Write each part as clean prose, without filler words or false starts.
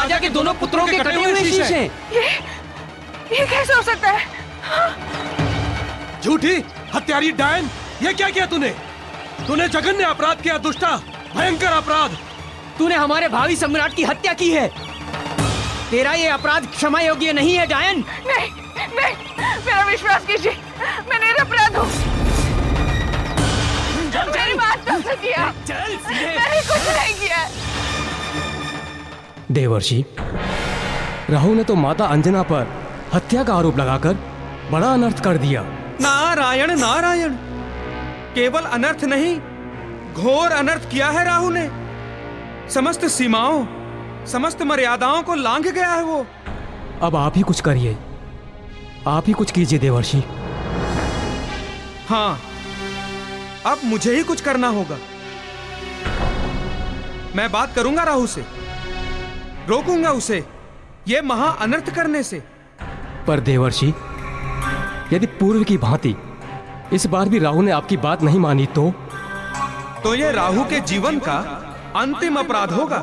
राजा के दोनों पुत्रों के कटे हुए शीश हैं। ये कैसे हो सकता है? झूठी हत्यारी डायन, ये क्या किया तूने? तूने जघन्य अपराध किया दुष्टा, भयंकर अपराध। तूने हमारे भावी सम्राट की हत्या की है। तेरा ये अपराध क्षमा योग्य नहीं है डायन। नहीं नहीं, मेरा विश्वास कीजिए, मैं निरपराध हूँ। मेरी बात तो किया, मैंने कुछ नहीं किया। देवर्षि, राहु ने तो माता अंजना पर हत्या का आरोप लगाकर बड़ा अनर्थ कर दिया। नारायण नारायण, केवल अनर्थ नहीं, घोर अनर्थ किया है राहु ने। समस्त सीमाओं, समस्त मर्यादाओं को लांघ गया है वो। अब आप ही कुछ करिए, आप ही कुछ कीजिए देवर्षि। हाँ, अब मुझे ही कुछ करना होगा। मैं बात करूंगा राहु से, रोकूंगा उसे ये महा अनर्थ करने से। पर देवर्षि, यदि पूर्व की भांति इस बार भी राहु ने आपकी बात नहीं मानी तो ये राहु के जीवन का अंतिम अपराध होगा।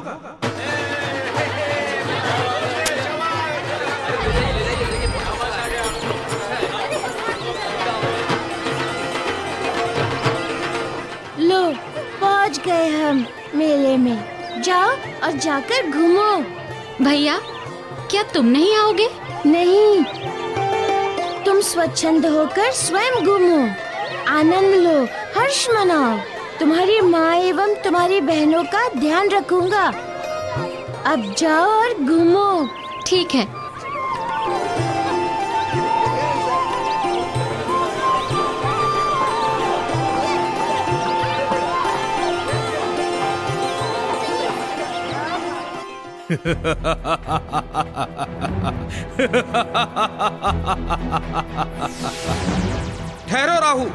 लो, पहुंच गए हम मेले में। जाओ और जाकर घूमो। भैया, क्या तुम नहीं आओगे? नहीं, तुम स्वच्छंद होकर स्वयं घूमो, आनंद लो, हर्ष मनाओ। तुम्हारी माँ एवं तुम्हारी बहनों का ध्यान रखूंगा। अब जाओ और घूमो। ठीक है। ठहरो राहु।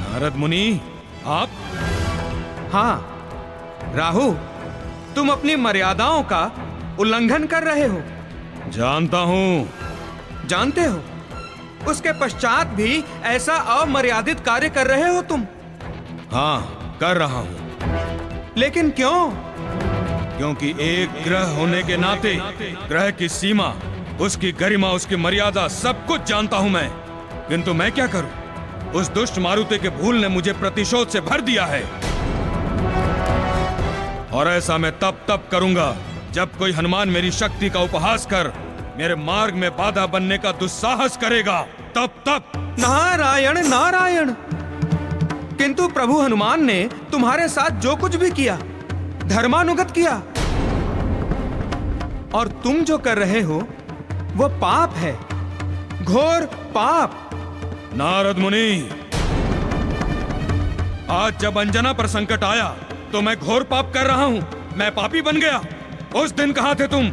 नारद मुनि, आप? हाँ राहु, तुम अपनी मर्यादाओं का उल्लंघन कर रहे हो। जानता हूं। जानते हो, उसके पश्चात भी ऐसा अमर्यादित कार्य कर रहे हो तुम। हाँ, कर रहा हूं। लेकिन क्यों? क्योंकि एक ग्रह होने के नाते ग्रह की सीमा, उसकी गरिमा, उसकी मर्यादा सब कुछ जानता हूं मैं। किंतु मैं क्या करूं? उस दुष्ट मारुति के भूल ने मुझे प्रतिशोध से भर दिया है। और ऐसा मैं तब करूंगा जब कोई हनुमान मेरी शक्ति का उपहास कर मेरे मार्ग में बाधा बनने का दुस्साहस करेगा। तब नारायण नारायण। किंतु प्रभु हनुमान ने तुम्हारे साथ जो कुछ भी किया, धर्मानुगत किया। और तुम जो कर रहे हो वो पाप है, घोर पाप। नारद मुनि, आज जब अंजना पर संकट आया तो मैं घोर पाप कर रहा हूं। मैं पापी बन गया। उस दिन कहां थे तुम,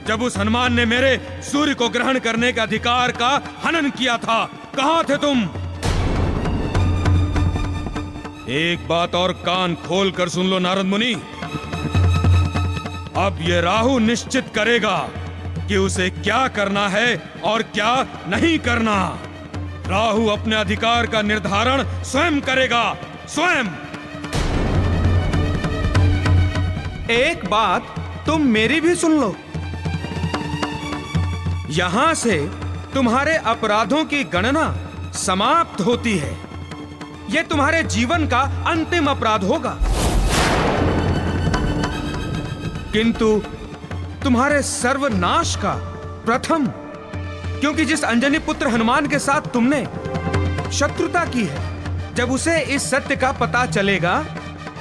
जब उस हनुमान ने मेरे सूर्य को ग्रहण करने के अधिकार का हनन किया था? कहां थे तुम? एक बात और कान खोल कर सुन लो नारद मुनि। अब ये राहु निश्चित करेगा कि उसे क्या करना है और क्या नहीं करना। राहु अपने अधिकार का निर्धारण स्वयं करेगा, स्वयं। एक बात तुम मेरी भी सुन लो। यहां से तुम्हारे अपराधों की गणना समाप्त होती है। यह तुम्हारे जीवन का अंतिम अपराध होगा। किंतु तुम्हारे सर्वनाश का प्रथम, क्योंकि जिस अंजनी पुत्र हनुमान के साथ तुमने शत्रुता की है, जब उसे इस सत्य का पता चलेगा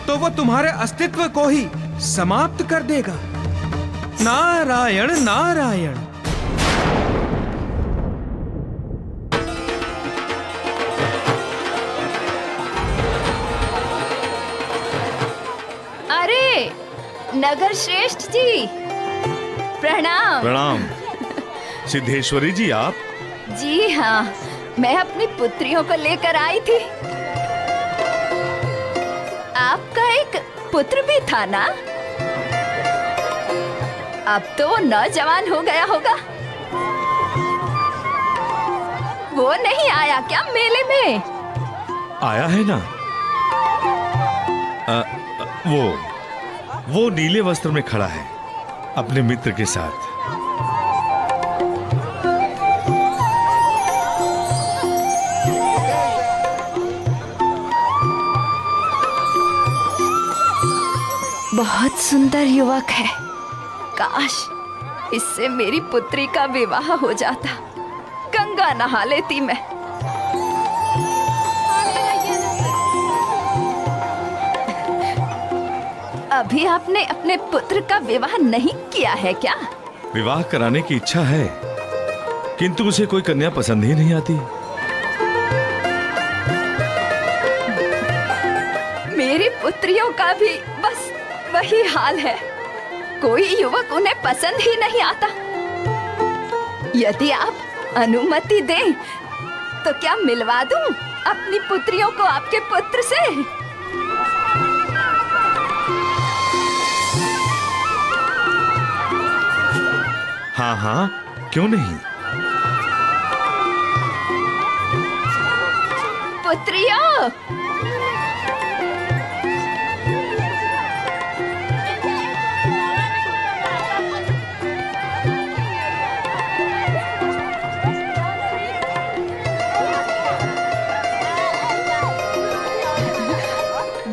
तो वो तुम्हारे अस्तित्व को ही समाप्त कर देगा। नारायण नारायण। अरे नगर श्रेष्ठ जी, प्रणाम। प्रणाम। सिद्धेश्वरी जी आप? जी हाँ, मैं अपनी पुत्रियों को लेकर आई थी। आपका एक पुत्र भी था ना? अब तो वो नौजवान हो गया होगा। वो नहीं आया क्या मेले में? आया है ना। वो नीले वस्त्र में खड़ा है अपने मित्र के साथ। बहुत सुंदर युवक है। काश इससे मेरी पुत्री का विवाह हो जाता। गंगा नहा लेती मैं। अभी आपने अपने पुत्र का विवाह नहीं किया है क्या? विवाह कराने की इच्छा है, किंतु उसे कोई कन्या पसंद ही नहीं आती। मेरी पुत्रियों का भी बस वही हाल है। कोई युवक उन्हें पसंद ही नहीं आता। यदि आप अनुमति दें तो क्या मिलवा दूं अपनी पुत्रियों को आपके पुत्र से? हाँ हाँ, क्यों नहीं। पुत्रियों,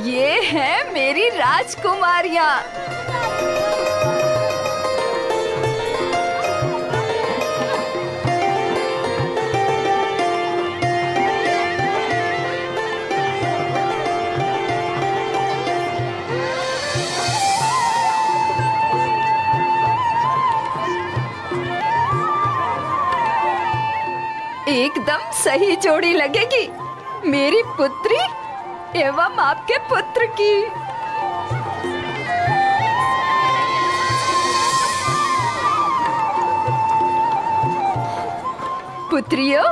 ये है मेरी राजकुमारियां। एकदम सही जोड़ी लगेगी मेरी पुत्री एवं आपके पुत्र की। पुत्रियों,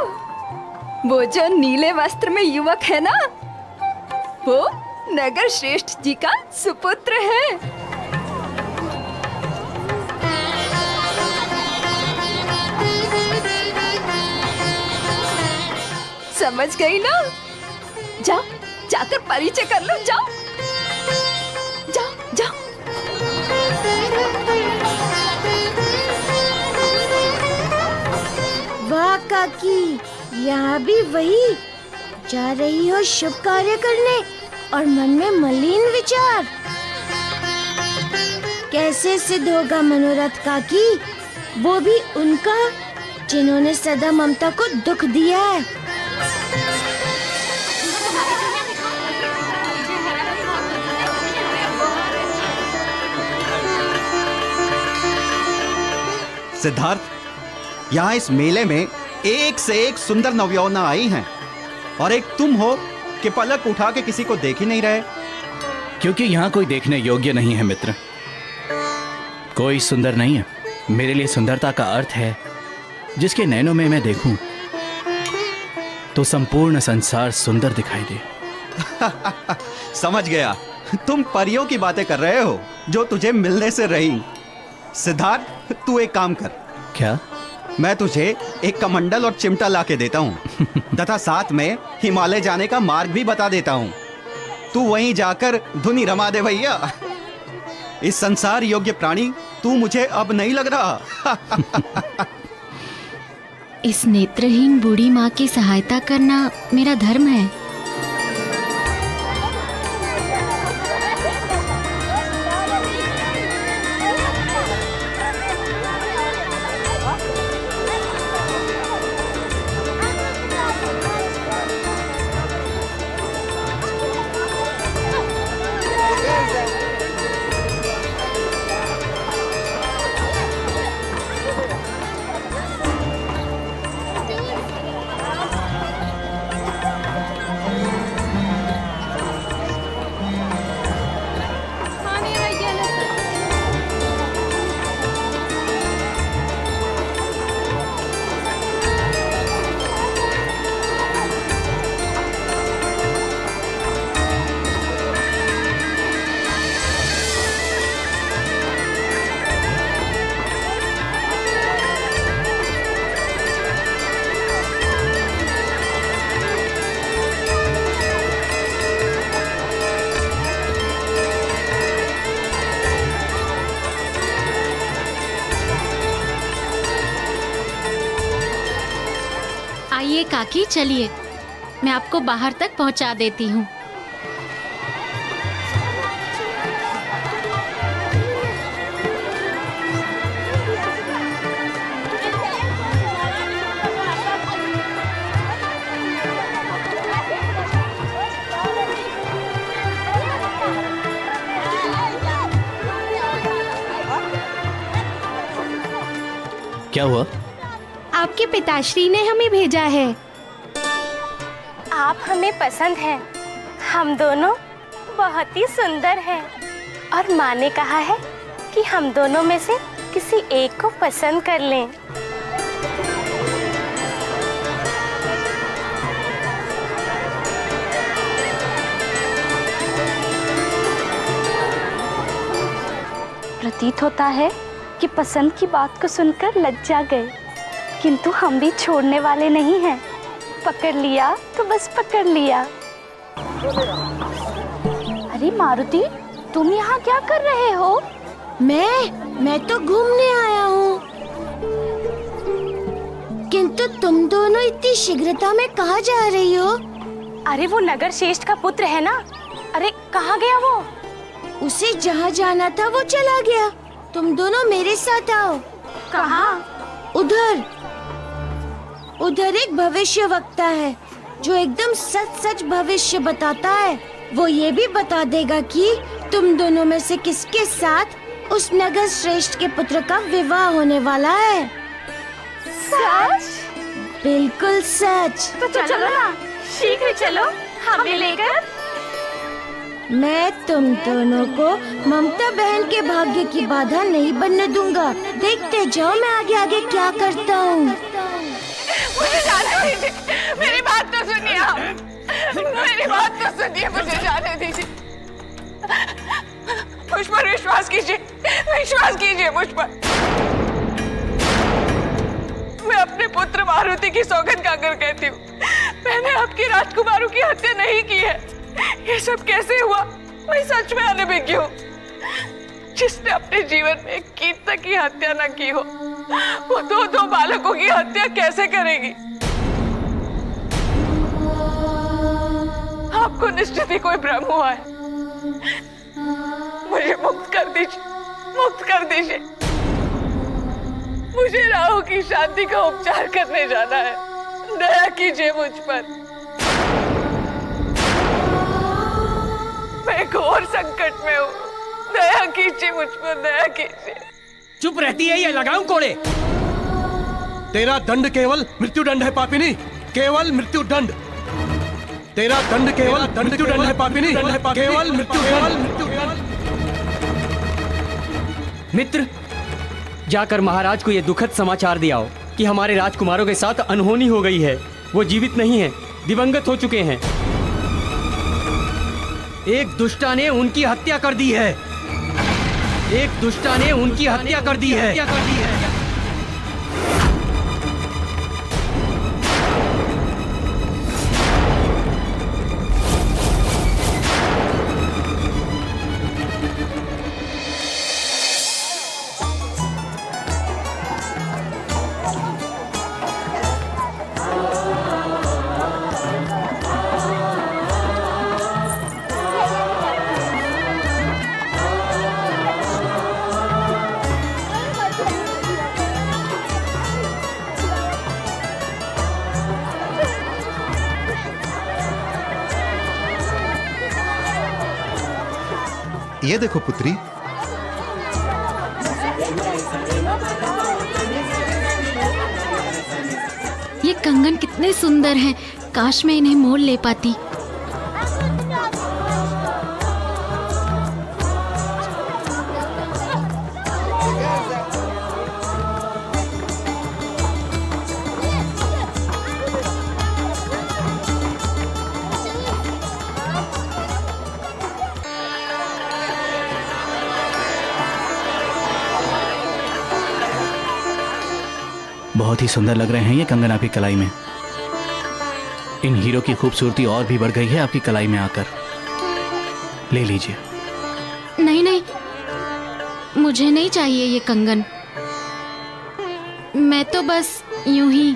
वो जो नीले वस्त्र में युवक है ना, वो नगर श्रेष्ठ जी का सुपुत्र है। समझ गई ना? जाओ, जाकर परिचय कर लो। जाओ जाओ जाओ। वाह काकी, यहाँ भी वही जा रही हो शुभ कार्य करने और मन में मलिन विचार। कैसे सिद्ध होगा मनोरथ काकी, वो भी उनका जिन्होंने सदा ममता को दुख दिया है। सिद्धार्थ, यहाँ इस मेले में एक से एक सुंदर नवयौवना आई हैं और एक तुम हो कि पलक उठा के किसी को देख ही नहीं रहे। क्योंकि यहाँ कोई देखने योग्य नहीं है मित्र। कोई सुंदर नहीं है। मेरे लिए सुंदरता का अर्थ है जिसके नैनों में मैं देखूं तो संपूर्ण संसार सुंदर दिखाई दे। समझ गया, तुम परियों की बातें कर रहे हो जो तुझे मिलने से रही। सिद्धार्थ, तू एक काम कर। क्या? मैं तुझे एक कमंडल और चिमटा ला के देता हूँ तथा साथ में हिमालय जाने का मार्ग भी बता देता हूँ। तू वहीं जाकर धुनी रमा दे भैया। इस संसार योग्य प्राणी तू मुझे अब नहीं लग रहा। इस नेत्रहीन बूढ़ी माँ की सहायता करना मेरा धर्म है। आइए काकी, चलिए मैं आपको बाहर तक पहुंचा देती हूँ। क्या हुआ? आपके पिताश्री ने हमें भेजा है। आप हमें पसंद हैं। हम दोनों बहुत ही सुंदर हैं और माँ ने कहा है कि हम दोनों में से किसी एक को पसंद कर लें। प्रतीत होता है कि पसंद की बात को सुनकर लज्जा गए, किंतु हम भी छोड़ने वाले नहीं हैं। पकड़ लिया तो बस पकड़ लिया। अरे मारुति, तुम यहाँ क्या कर रहे हो? मैं तो घूमने आया हूँ। किंतु तुम दोनों इतनी शीघ्रता में कहाँ जा रही हो? अरे वो नगर श्रेष्ठ का पुत्र है ना। अरे कहाँ गया वो? उसे जहाँ जाना था वो चला गया। तुम दोनों मेरे साथ आओ। कहाँ? उधर एक भविष्य वक्ता है जो एकदम सच भविष्य बताता है। वो ये भी बता देगा कि तुम दोनों में से किसके साथ उस नगर श्रेष्ठ के पुत्र का विवाह होने वाला है। सच? बिल्कुल सच। तो चलो ना, शीघ्र चलो, हमें लेकर। मैं तुम दोनों को ममता बहन के भाग्य की बाधा नहीं बनने दूंगा। देखते जाओ मैं आगे आगे क्या करता हूँ। मुझे जाने दीजिए, मेरी बात तो सुनिए आप। मेरी बात तो सुनिए, मुझे जाने दीजिए। मुझ पर विश्वास कीजिए, विश्वास कीजिए मुझ पर। मैं अपने पुत्र मारुति की सौगंध खाकर कहती हूँ, मैंने आपके राजकुमारों की हत्या नहीं की है। ये सब कैसे हुआ, मैं सच में अनभिज्ञ हूँ। जिसने अपने जीवन में एक कीट तक की हत्या न की हो, वो दो बालकों की हत्या कैसे करेगी? आपको निश्चित ही कोई भ्रम हुआ है। मुझे मुक्त कर दीजिए, मुक्त कर दीजिए। मुझे राहु की शांति का उपचार करने जाना है। दया कीजिए मुझ पर। मैं घोर संकट में हूँ। दया कीजिए मुझ पर, दया कीजिए। चुप रहती है ये लगाऊं कोड़े? तेरा दंड केवल मृत्यु दंड है पापिनी, केवल मृत्यु दंड। तेरा दंड केवल मृत्यु दंड है पापिनी, केवल मृत्यु दंड। मित्र, जाकर महाराज को यह दुखद समाचार दियाओ कि हमारे राजकुमारों के साथ अनहोनी हो गई है। वो जीवित नहीं है, दिवंगत हो चुके हैं। एक दुष्टा ने उनकी हत्या कर दी है। एक दुष्टा ने उनकी हत्या कर दी है। ये देखो पुत्री, ये कंगन कितने सुंदर हैं। काश मैं इन्हें मोल ले पाती। बहुत ही सुंदर लग रहे हैं ये कंगन आपकी कलाई में। इन हीरो की खूबसूरती और भी बढ़ गई है आपकी कलाई में आकर। ले लीजिए। नहीं नहीं, मुझे नहीं चाहिए ये कंगन। मैं तो बस यूं ही।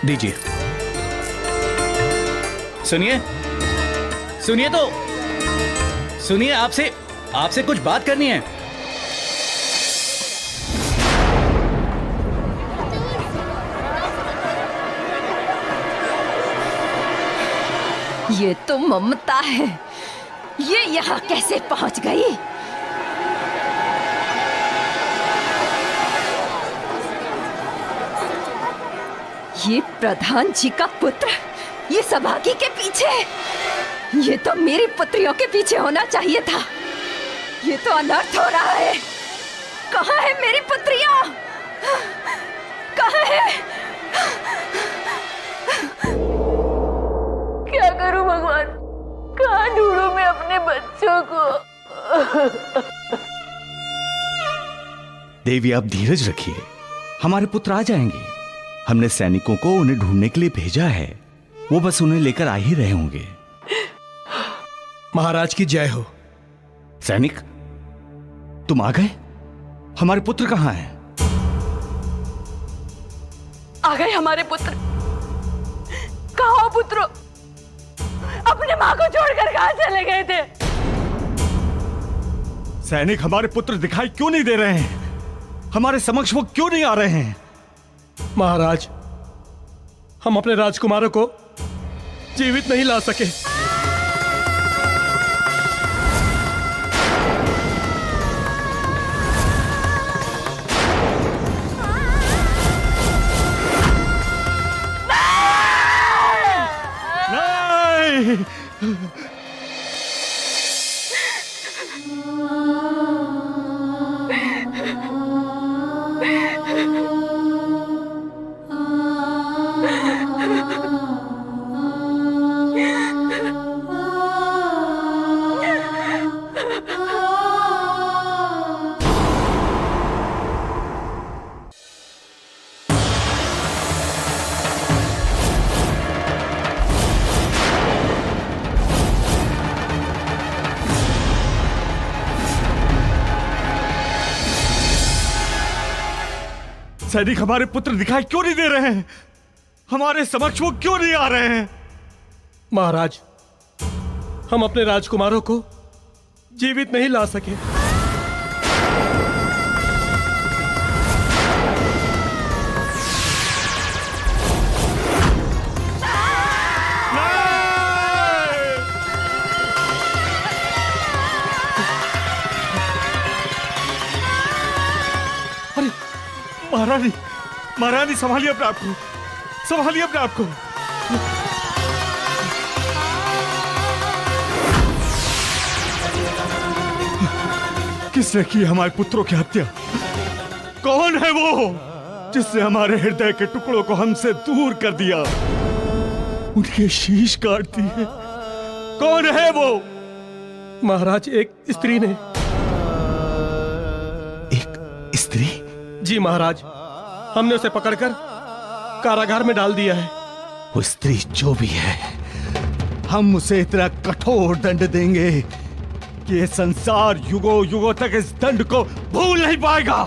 दीजिए। सुनिए, सुनिए तो सुनिए, आपसे कुछ बात करनी है। ये तो ममता है, ये यहाँ कैसे पहुंच गई? ये प्रधान जी का पुत्र, ये सभागी के पीछे, ये तो मेरी पुत्रियों के पीछे होना चाहिए था। ये तो अनर्थ हो रहा है। कहाँ है मेरी पुत्रियां? कहाँ है? क्या करूं भगवान, कहाँ ढूंढूं मैं अपने बच्चों को? देवी आप धीरज रखिए, हमारे पुत्र आ जाएंगे। हमने सैनिकों को उन्हें ढूंढने के लिए भेजा है, वो बस उन्हें लेकर आ ही रहे होंगे। महाराज की जय हो। सैनिक, तुम आ गए? हमारे पुत्र कहाँ हैं? आ गए हमारे पुत्र। कहाँ हो पुत्रो? अपने माँ को छोड़कर कहाँ चले गए थे? सैनिक, हमारे पुत्र दिखाई क्यों नहीं दे रहे हैं? हमारे समक्ष वो क्यों नहीं आ रहे हैं? महाराज, हम अपने राजकुमारों को जीवित नहीं ला सके। सैनिक, हमारे पुत्र दिखाई क्यों नहीं दे रहे हैं? हमारे समक्ष वो क्यों नहीं आ रहे हैं? महाराज, हम अपने राजकुमारों को जीवित नहीं ला सके। महारानी, महारानी, संभालिए अपने आप को, संभालिए अपने आप को। किसने की हमारे पुत्रों की हत्या? कौन है वो जिसने हमारे हृदय के टुकड़ों को हमसे दूर कर दिया, उनके शीश काट दिए? कौन है वो? महाराज, एक स्त्री ने। एक स्त्री? जी महाराज, हमने उसे पकड़कर कारागार में डाल दिया है। वो स्त्री जो भी है, हम उसे इतना कठोर दंड देंगे कि ये संसार युगों युगों तक इस दंड को भूल नहीं पाएगा।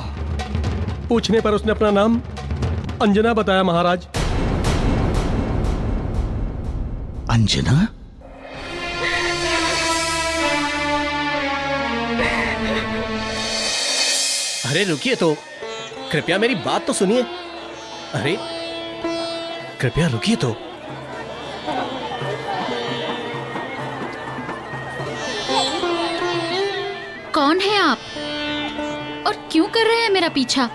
पूछने पर उसने अपना नाम अंजना बताया महाराज। अंजना? अरे रुकिए तो, कृपया मेरी बात तो सुनिए। अरे कृपया रुकिए तो। कौन है आप और क्यों कर रहे हैं मेरा पीछा?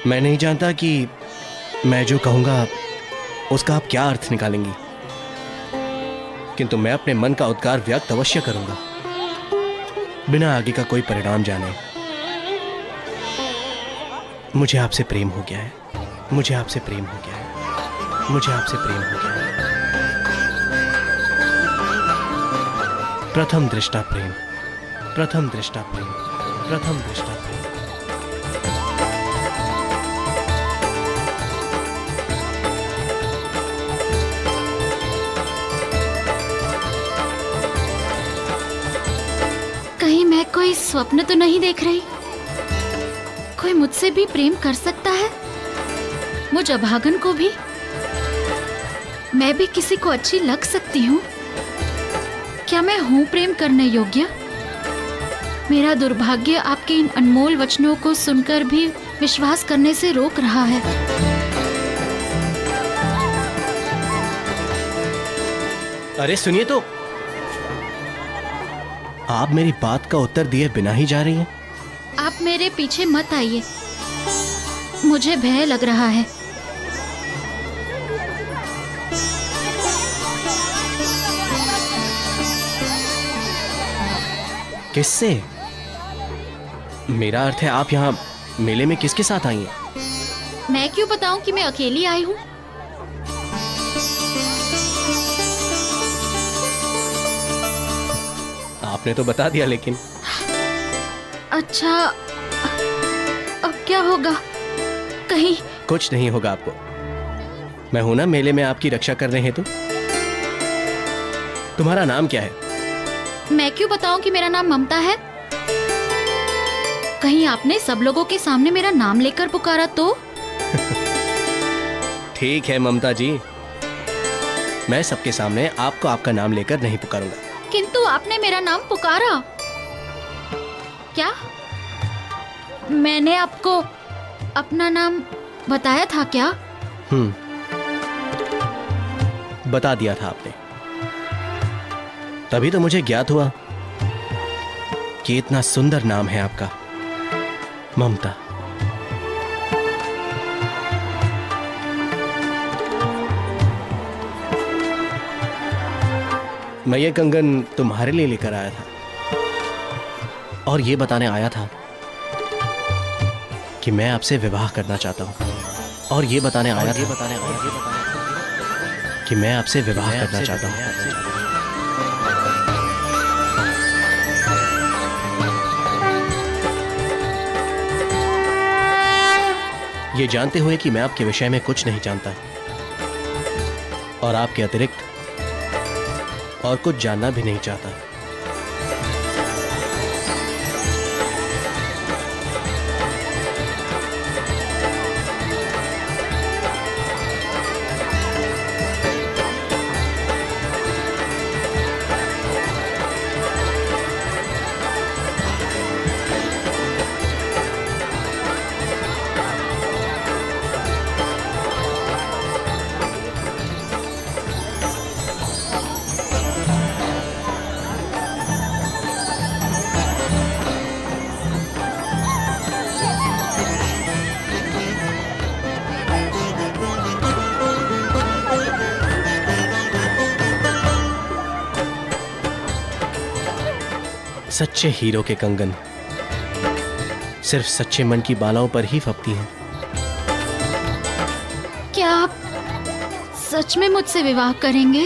मैं नहीं जानता कि मैं जो कहूंगा उसका आप क्या अर्थ निकालेंगी, किंतु मैं अपने मन का उद्गार व्यक्त अवश्य करूंगा, बिना आगे का कोई परिणाम जाने। मुझे आपसे प्रेम हो गया है, मुझे आपसे प्रेम हो गया है, मुझे आपसे प्रेम हो गया है। प्रथम दृष्टा प्रेम, प्रथम दृष्टा प्रेम, प्रथम दृष्टा प्रेम। कहीं मैं कोई स्वप्न तो नहीं देख रही? कोई मुझसे भी प्रेम कर सकता है, मुझ अभागन को भी? मैं भी किसी को अच्छी लग सकती हूँ? क्या मैं हूँ प्रेम करने योग्य? मेरा दुर्भाग्य आपके इन अनमोल वचनों को सुनकर भी विश्वास करने से रोक रहा है। अरे सुनिए तो, आप मेरी बात का उत्तर दिए बिना ही जा रही हैं। आप मेरे पीछे मत आइए, मुझे भय लग रहा है। किससे? मेरा अर्थ है आप यहाँ मेले में किसके साथ आई हैं? मैं क्यों बताऊं कि मैं अकेली आई हूँ? आपने तो बता दिया, लेकिन अच्छा, अब क्या होगा? कहीं कुछ नहीं होगा आपको। मैं हूं ना मेले में आपकी रक्षा करने हेतु। तुम्हारा नाम क्या है? मैं क्यों बताऊं कि मेरा नाम ममता है? कहीं आपने सब लोगों के सामने मेरा नाम लेकर पुकारा तो? ठीक है ममता जी, मैं सबके सामने आपको आपका नाम लेकर नहीं पुकारूंगा। किंतु आपने मेरा नाम पुकारा। क्या मैंने आपको अपना नाम बताया था क्या? बता दिया था आपने। तभी तो मुझे ज्ञात हुआ कि इतना सुंदर नाम है आपका, ममता। मैं ये कंगन तुम्हारे लिए लेकर आया था और ये बताने आया था कि मैं आपसे विवाह करना चाहता हूं। और ये बताने आया था कि मैं आपसे विवाह करना चाहता हूं। ये जानते हुए कि मैं आपके विषय में कुछ नहीं जानता और आपके अतिरिक्त और कुछ जानना भी नहीं चाहता। सच्चे हीरो के कंगन सिर्फ सच्चे मन की बालाओं पर ही फपती हैं। क्या आप सच में मुझसे विवाह करेंगे?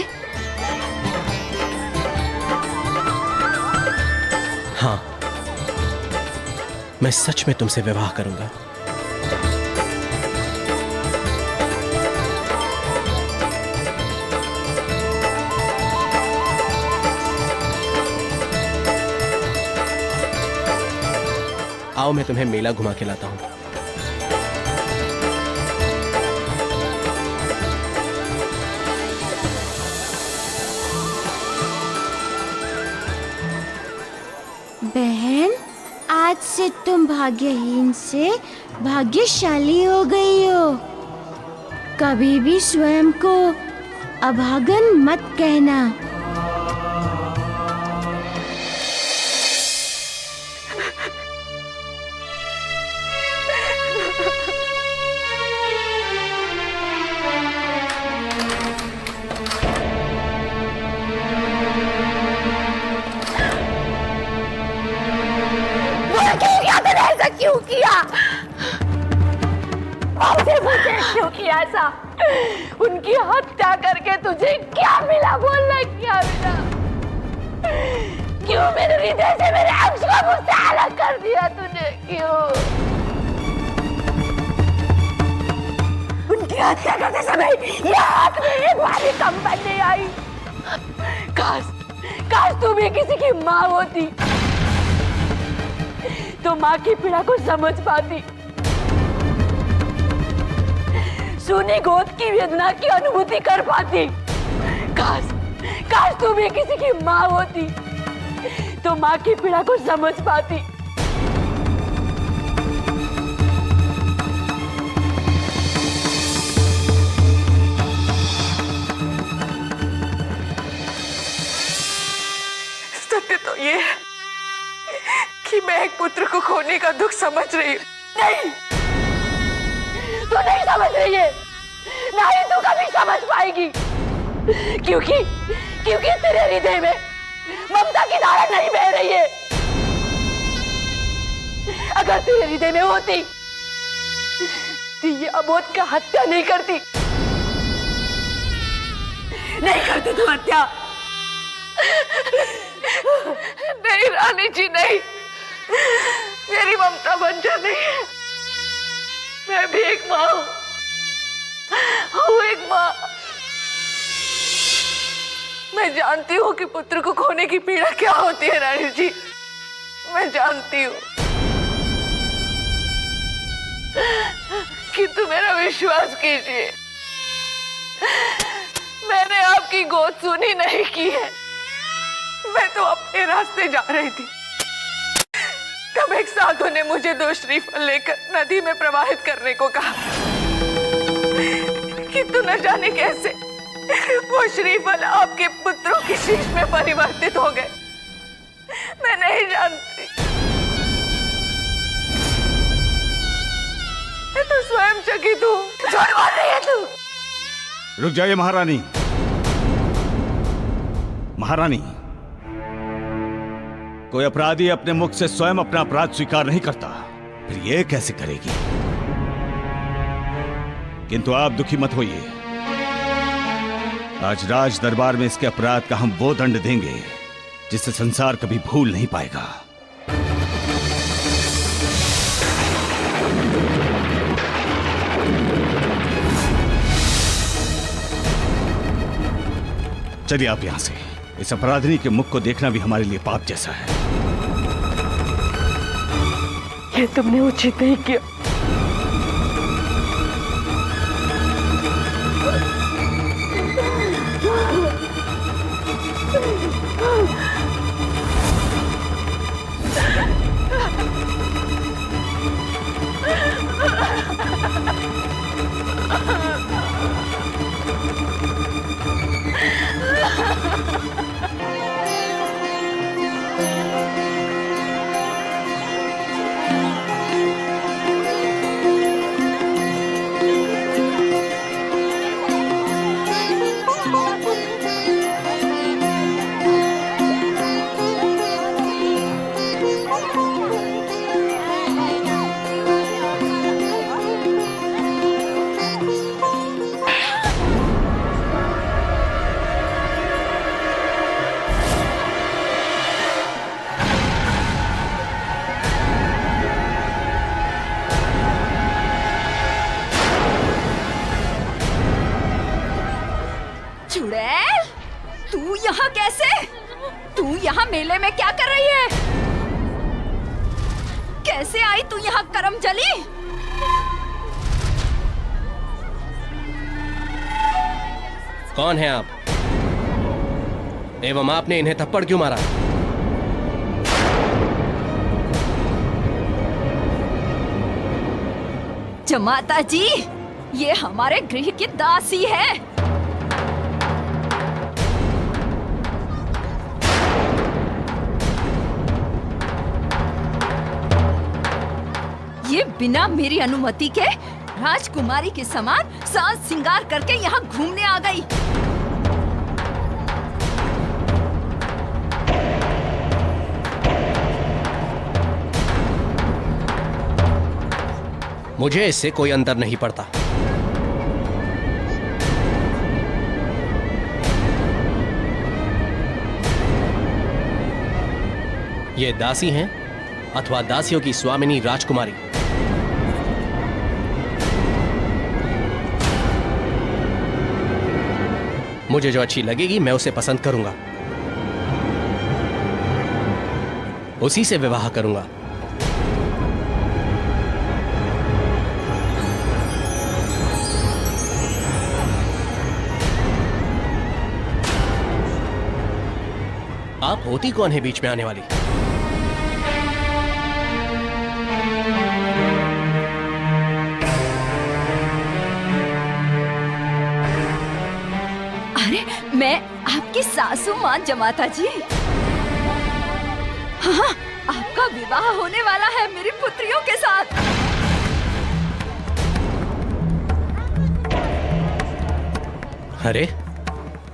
हाँ, मैं सच में तुमसे विवाह करूंगा। आओ मैं तुम्हें मेला घुमा के लाता हूं। बहन, आज से तुम भाग्यहीन से भाग्यशाली हो गई हो। कभी भी स्वयं को अभागन मत कहना। क्यों किया? क्यों किया ऐसा? उनकी हत्या करके तुझे क्या मिला? बोलना क्या मिला? क्यों मेरे हृदय से मेरे अंश को मुझसे अलग कर दिया तूने? क्यों? उनकी हत्या करते समय ये हाथ में एक बारी कंपन नहीं आई। काश तू भी किसी की माँ होती तो माँ की पीड़ा को समझ पाती। जूनी गोद की वेदना की अनुभूति कर पाती। काश काश तू भी किसी की माँ होती तो माँ की पीड़ा को समझ पाती। सत्य तो ये है कि मैं एक पुत्र को खोने का दुख समझ रही हूँ। नहीं, तू नहीं समझ रही है, ना ही तू कभी समझ पाएगी, क्योंकि तेरे हृदय में ममता की धारा नहीं बह रही है। अगर तेरे हृदय में होती तो ये अबोध का हत्या नहीं करती तू हत्या। नहीं रानी जी, नहीं, मेरी ममता बंजर नहीं है। मैं भी एक माँ हूँ, एक माँ। मैं जानती हूँ कि पुत्र को खोने की पीड़ा क्या होती है रानी जी, मैं जानती हूँ, किंतु मेरा विश्वास कीजिए, मैंने आपकी गोद सुनी नहीं की है। मैं तो अपने रास्ते जा रही थी, तब एक साधु ने मुझे 2 श्रीफल लेकर नदी में प्रवाहित करने को कहा, किंतु न जाने कैसे वो श्रीफल आपके पुत्रों की शीश में परिवर्तित हो गए। मैं नहीं जानती, मैं तो स्वयं चकित हूँ। झूठ बोल रही है तू। रुक जाइए महारानी। महारानी, कोई अपराधी अपने मुख से स्वयं अपना अपराध स्वीकार नहीं करता, फिर ये कैसे करेगी? किंतु आप दुखी मत होइए, आज राज दरबार में इसके अपराध का हम वो दंड देंगे जिसे संसार कभी भूल नहीं पाएगा। चलिए आप यहां से। इस अपराधिनी के मुख को देखना भी हमारे लिए पाप जैसा है। ये तुमने उचित नहीं किया। चुड़ैल, तू यहाँ कैसे? तू यहाँ मेले में क्या कर रही है? कैसे आई तू यहाँ करमजली? कौन है आप? एवं आपने इन्हें थप्पड़ क्यों मारा? जमाता जी, ये हमारे गृह की दासी है। ये बिना मेरी अनुमति के राजकुमारी के समान साज सिंगार करके यहाँ घूमने आ गई। मुझे इससे कोई अंतर नहीं पड़ता। ये दासी हैं अथवा दासियों की स्वामिनी राजकुमारी। मुझे जो अच्छी लगेगी मैं उसे पसंद करूंगा, उसी से विवाह करूंगा। आप होती कौन है बीच में आने वाली? अरे मैं आपकी सासू माँ जमाता जी। हाँ, आपका विवाह होने वाला है मेरी पुत्रियों के साथ। अरे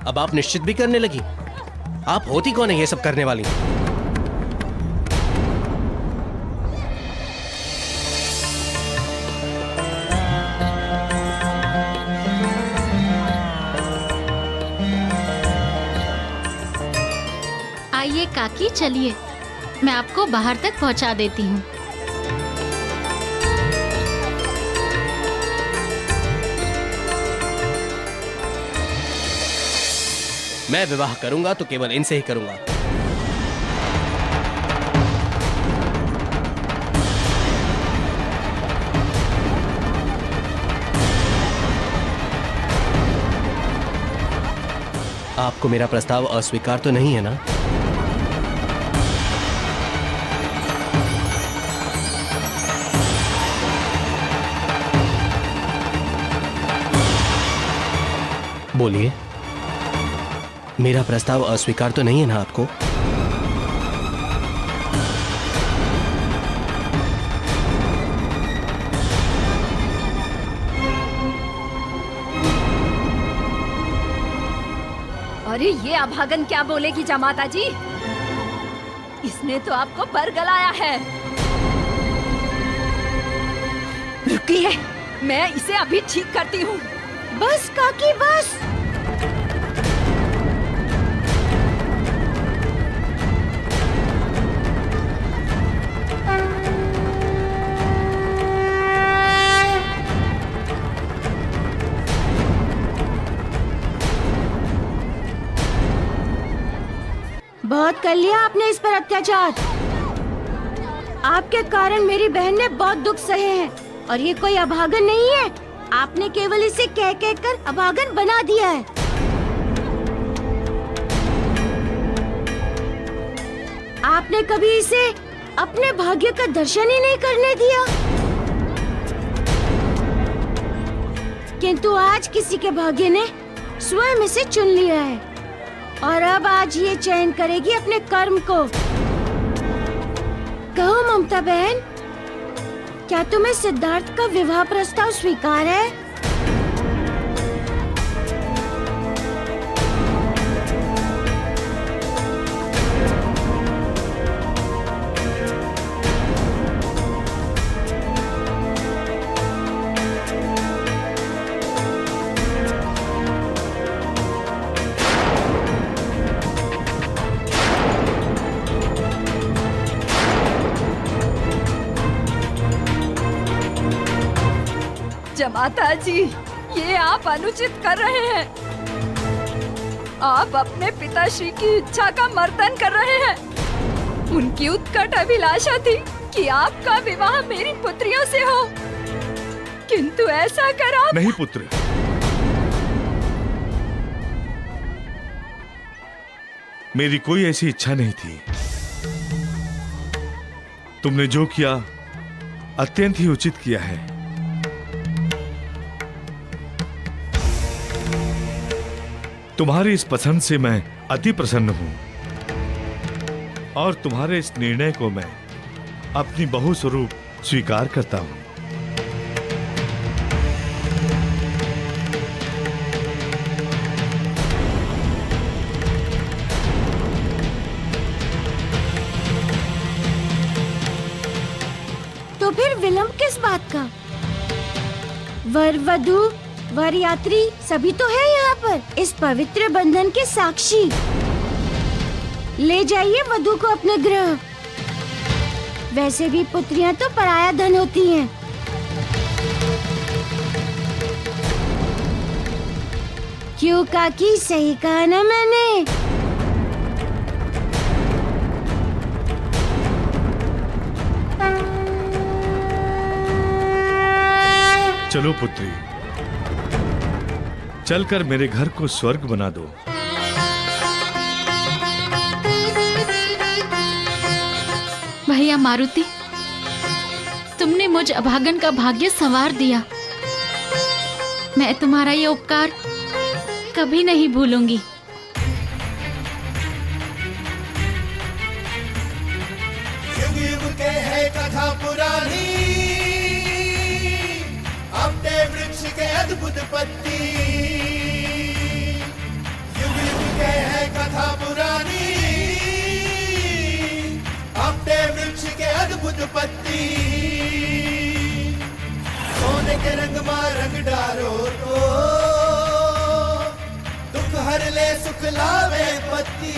अब आप निश्चित भी करने लगी? आप होती कौन है ये सब करने वाली? आइए काकी, चलिए मैं आपको बाहर तक पहुंचा देती हूँ। मैं विवाह करूंगा तो केवल इनसे ही करूंगा। आपको मेरा प्रस्ताव अस्वीकार तो नहीं है ना? बोलिए, मेरा प्रस्ताव अस्वीकार तो नहीं है ना आपको? अरे ये अभागन क्या बोलेगी जमाता जी? इसने तो आपको बरगलाया है। रुकिए, मैं इसे अभी ठीक करती हूँ। बस काकी बस। बहुत कर लिया आपने इस पर अत्याचार। आपके कारण मेरी बहन ने बहुत दुख सहे हैं और ये कोई अभागन नहीं है। आपने केवल इसे कह कह कर अभागन बना दिया है। आपने कभी इसे अपने भाग्य का दर्शन ही नहीं करने दिया। किंतु आज किसी के भाग्य ने स्वयं इसे चुन लिया है और अब आज ये चयन करेगी अपने कर्म को। कहो ममता बहन, क्या तुम्हें सिद्धार्थ का विवाह प्रस्ताव स्वीकार है? जमाता जी, ये आप अनुचित कर रहे हैं। आप अपने पिताश्री की इच्छा का मर्दन कर रहे हैं। उनकी उत्कट अभिलाषा थी कि आपका विवाह मेरी पुत्रियों से हो, किंतु ऐसा कर आप... नहीं पुत्र, मेरी कोई ऐसी इच्छा नहीं थी। तुमने जो किया अत्यंत ही उचित किया है। तुम्हारी इस पसंद से मैं अति प्रसन्न हूं और तुम्हारे इस निर्णय को मैं अपनी बहू स्वरूप स्वीकार करता हूं। तो फिर विलंब किस बात का? वर वधू वर यात्री सभी तो है यहाँ पर, इस पवित्र बंधन के साक्षी। ले जाइए वधू को अपने गृह। वैसे भी पुत्रियां तो पराया धन होती हैं। क्यों काकी, सही कहा ना मैंने? चलो पुत्री, चलकर मेरे घर को स्वर्ग बना दो। शुक्रिया मारुति। तुमने मुझ अभागन का भाग्य संवार दिया। मैं तुम्हारा ये उपकार कभी नहीं भूलूंगी। युग युग के है कथा पुरानी, अपने वृक्ष के अद्भुत पत्ती। युग युग के है कथा पुरानी, अपने वृक्ष के अद्भुत पत्ती। सोने के रंग मां रंग डारो तो दुख हर ले सुख लावे पत्ती।